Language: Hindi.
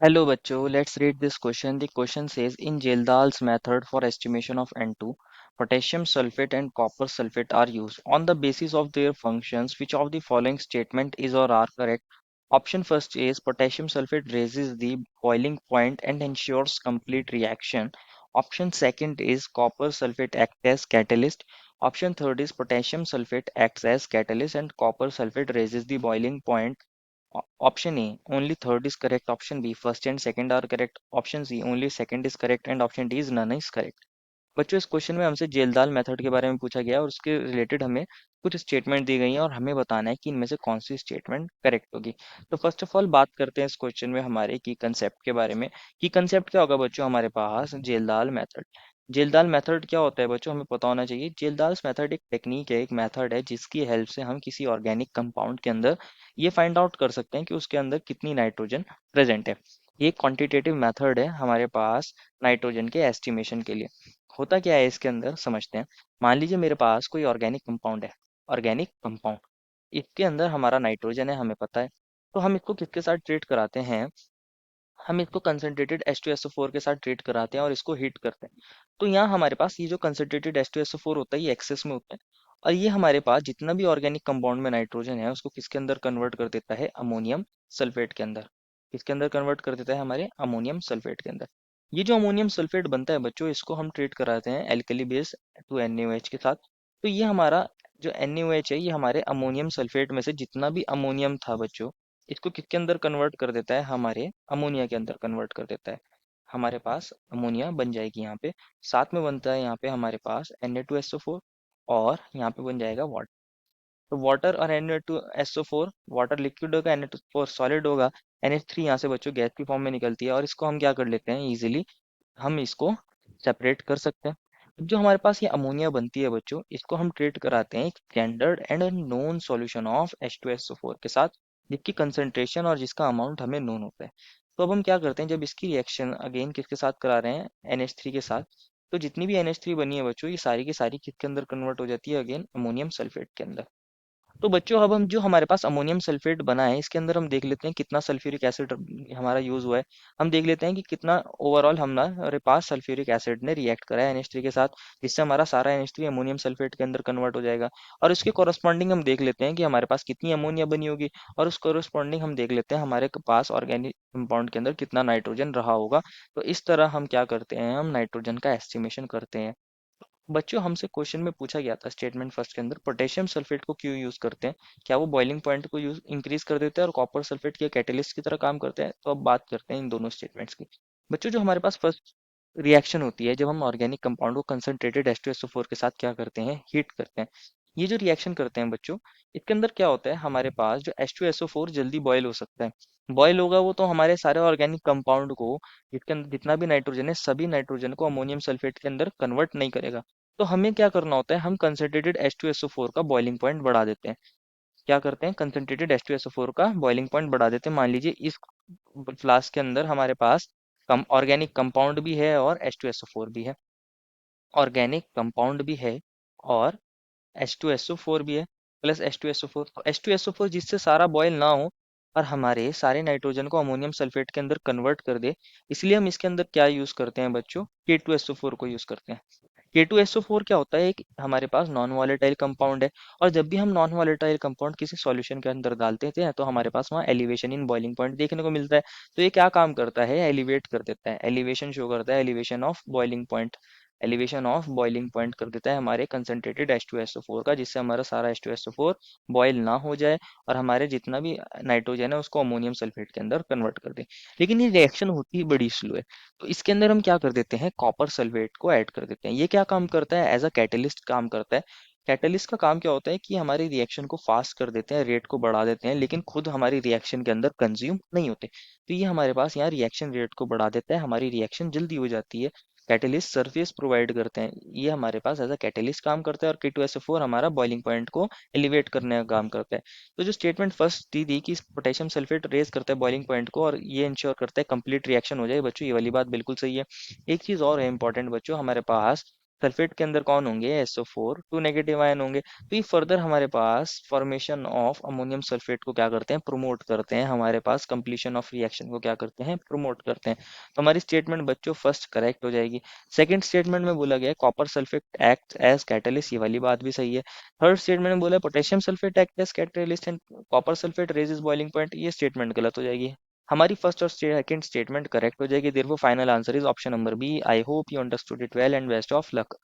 Hello bachcho, let's read this question. The question says in Jindal's method for estimation of N2, potassium sulfate and copper sulfate are used. On the basis of their functions, which of the following statement is or are correct? Option first is potassium sulfate raises the boiling point and ensures complete reaction. Option second is copper sulfate acts as catalyst. Option third is potassium sulfate acts as catalyst and copper sulfate raises the boiling point. Option A, only third is correct. Option B, first and second are correct. Option C, only second is correct. And option D is none is correct. बच्चों इस क्वेश्चन में हमसे जेलदाल मेथड के बारे में पूछा गया है और उसके रिलेटेड हमें कुछ स्टेटमेंट दी गई हैं और हमें बताना है कि इनमें से कौन सी स्टेटमेंट करेक्ट होगी। तो फर्स्ट ऑफ ऑल बात करते हैं इस क्वेश्चन में हमारे की कंसेप्ट के बारे में। की कंसेप्ट क्या होगा बच्चों हमारे पास जेलदाल मेथड। जेलदाल मेथड क्या होता है बच्चों हमें पता होना चाहिए। जेलदाल मेथड एक टेक्निक है, एक मेथड है जिसकी हेल्प से हम किसी ऑर्गेनिक कंपाउंड के अंदर ये फाइंड आउट कर सकते हैं कि उसके अंदर कितनी नाइट्रोजन प्रेजेंट है। ये क्वांटिटेटिव मेथड है हमारे पास नाइट्रोजन के एस्टिमेशन के लिए। होता क्या है इसके अंदर समझते हैं। मान लीजिए मेरे पास कोई ऑर्गेनिक कंपाउंड है। ऑर्गेनिक कंपाउंड इसके अंदर हमारा नाइट्रोजन है हमें पता है। तो हम इसको किसके साथ ट्रीट कराते हैं। हम इसको कंसनट्रेटेड H2SO4 के साथ ट्रीट कराते हैं और इसको हीट करते हैं। तो यहाँ हमारे पास ये जो कंसनट्रेटेड H2SO4 होता है ये एक्सेस में होता है। और ये हमारे पास जितना भी ऑर्गेनिक कंपाउंड में नाइट्रोजन है उसको किसके अंदर कन्वर्ट कर देता है, अमोनियम सल्फेट के अंदर। किसके अंदर कन्वर्ट कर देता है, हमारे अमोनियम सल्फेट के अंदर। ये जो अमोनियम सल्फेट बनता है बच्चों इसको हम ट्रीट कराते हैं एल्कली बेस टू NaOH के साथ। तो ये हमारा जो NaOH है ये हमारे अमोनियम सल्फेट में से जितना भी अमोनियम था बच्चों इसको किसके अंदर कन्वर्ट कर देता है, हमारे अमोनिया के अंदर कन्वर्ट कर देता है। हमारे पास अमोनिया बन जाएगी यहाँ पे। साथ में बनता है यहाँ पे हमारे पास Na2SO4 और यहाँ पे बन जाएगा वाटर। तो वाटर और Na2SO4, वाटर लिक्विड होगा, Na2 सॉलिड होगा। NH3 यहाँ से बच्चों गैस की फॉर्म में निकलती है और इसको हम क्या कर लेते हैं इजीली, हम इसको सेपरेट कर सकते हैं। अब जो हमारे पास ये अमोनिया बनती है बच्चों इसको हम ट्रीट कराते हैं एक standard and known solution of H2SO4 के साथ, जिसकी कंसंट्रेशन और जिसका अमाउंट हमें नोन होता है। तो अब हम क्या करते हैं जब इसकी रिएक्शन अगेन किसके साथ करा रहे हैं, NH3 के साथ। तो जितनी भी NH3 बनी है बच्चों ये सारी की सारी किसके अंदर कन्वर्ट हो जाती है, अगेन अमोनियम सल्फेट के अंदर। तो बच्चों अब हम जो हमारे पास अमोनियम सल्फेट बना है इसके अंदर हम देख लेते हैं कितना सल्फ्यूरिक एसिड हमारा यूज हुआ है। हम देख लेते हैं कि कितना ओवरऑल हमारे पास सल्फ्यूरिक एसिड ने रिएक्ट करा है NH3 के साथ, जिससे हमारा सारा NH3 अमोनियम सल्फेट के अंदर कन्वर्ट हो जाएगा। और उसके कॉरस्पॉन्डिंग हम देख लेते हैं कि हमारे पास कितनी अमोनिया बनी होगी और उस कॉरस्पॉन्डिंग हम देख लेते हैं हमारे पास ऑर्गेनिक कंपाउंड के अंदर कितना नाइट्रोजन रहा होगा। तो इस तरह हम क्या करते हैं, हम नाइट्रोजन का एस्टिमेशन करते हैं। बच्चों हमसे क्वेश्चन में पूछा गया था स्टेटमेंट फर्स्ट के अंदर पोटेशियम सल्फेट को क्यों यूज करते हैं, क्या वो बॉइलिंग पॉइंट को यूज इंक्रीज कर देते हैं और कॉपर सल्फेट के कैटेलिस्ट की तरह काम करते हैं। तो अब बात करते हैं इन दोनों स्टेटमेंट्स की। बच्चों जो हमारे पास फर्स्ट रिएक्शन होती है जब हम ऑर्गेनिक कंपाउंड को कंसनट्रेटेड H2SO4 के साथ क्या करते हैं, हीट करते हैं। ये जो रिएक्शन करते हैं बच्चों इसके अंदर क्या होता है, हमारे पास जो H2SO4 जल्दी बॉयल हो सकता है। बॉयल होगा वो तो हमारे सारे ऑर्गेनिक कंपाउंड को जिसके अंदर जितना भी नाइट्रोजन है सभी नाइट्रोजन को अमोनियम सल्फेट के अंदर कन्वर्ट नहीं करेगा। तो हमें क्या करना होता है, हम कंसनट्रेटेड H2SO4 का बॉइलिंग पॉइंट बढ़ा देते हैं। क्या करते हैं, कंसनट्रेटेड H2SO4 का बॉइलिंग पॉइंट बढ़ा देते हैं। मान लीजिए इस फ्लास्क के अंदर हमारे पास कम ऑर्गेनिक कंपाउंड भी है और H2SO4 भी है। ऑर्गेनिक कंपाउंड भी है और H2SO4 भी है प्लस H2SO4। तो H2SO4 जिससे सारा बॉयल ना हो और हमारे सारे नाइट्रोजन को अमोनियम सल्फेट के अंदर कन्वर्ट कर दे, इसलिए हम इसके अंदर क्या यूज करते हैं बच्चों, K2SO4 को यूज करते हैं। K2SO4 क्या होता है, एक हमारे पास नॉन वॉलेटाइल कंपाउंड है। और जब भी हम नॉन वॉलेटाइल कंपाउंड किसी सॉल्यूशन के अंदर डालते हैं तो हमारे पास वहाँ एलिवेशन इन बॉइलिंग पॉइंट देखने को मिलता है। तो ये क्या काम करता है, एलिवेट कर देता है, एलिवेशन शो करता है, elevation of boiling point. Elevation of boiling point कर देता है हमारे कंसनट्रेटेड H2SO4 का, जिससे हमारा सारा H2SO4 बॉयल ना हो जाए और हमारे जितना भी नाइट्रोजन है उसको अमोनियम सल्फेट के अंदर कन्वर्ट कर दे। लेकिन ये रिएक्शन होती ही बड़ी स्लो है। तो इसके अंदर हम क्या कर देते हैं, कॉपर सल्फेट को ऐड कर देते हैं। ये क्या काम करता है, एज अ कैटलिस्ट काम करता है। कैटलिस्ट का काम क्या होता है कि हमारी रिएक्शन को फास्ट कर देते हैं, रेट को बढ़ा देते हैं, लेकिन खुद हमारी रिएक्शन के अंदर कंज्यूम नहीं होते। तो ये हमारे पास यहाँ रिएक्शन रेट को बढ़ा देता है, हमारी रिएक्शन जल्दी हो जाती है। कैटलिस्ट सर्फेस प्रोवाइड करते हैं, ये हमारे पास एज अ कैटलिस्ट काम करता है। और K2SO4 हमारा बॉइलिंग पॉइंट को एलिवेट करने का काम करता है। तो जो स्टेटमेंट फर्स्ट दी थी कि पोटेशियम सल्फेट रेज करता है बॉइलिंग पॉइंट को और ये इंश्योर करता है कंप्लीट रिएक्शन हो जाए, बच्चों ये वाली बात बिल्कुल सही है। एक चीज और है इंपॉर्टेंट बच्चों, हमारे पास सल्फेट के अंदर कौन होंगे, SO4, 2 नेगेटिव आयन होंगे। तो ये फर्दर हमारे पास फॉर्मेशन ऑफ अमोनियम सल्फेट को क्या करते हैं, प्रमोट करते हैं, हमारे पास कंप्लीशन ऑफ रिएक्शन को क्या करते हैं, प्रमोट करते हैं। तो हमारी स्टेटमेंट बच्चों फर्स्ट करेक्ट हो जाएगी। सेकंड स्टेटमेंट में बोला गया है copper sulphate act as catalyst, ये वाली बात भी सही है। थर्ड स्टेटमेंट में बोला potassium sulphate act as catalyst and copper sulphate raises boiling point, ये स्टेटमेंट गलत हो जाएगी। हमारी फर्स्ट और सेकंड स्टेटमेंट करेक्ट हो जाएगी। Therefore final answer is option number b. I hope you understood it well and best of luck.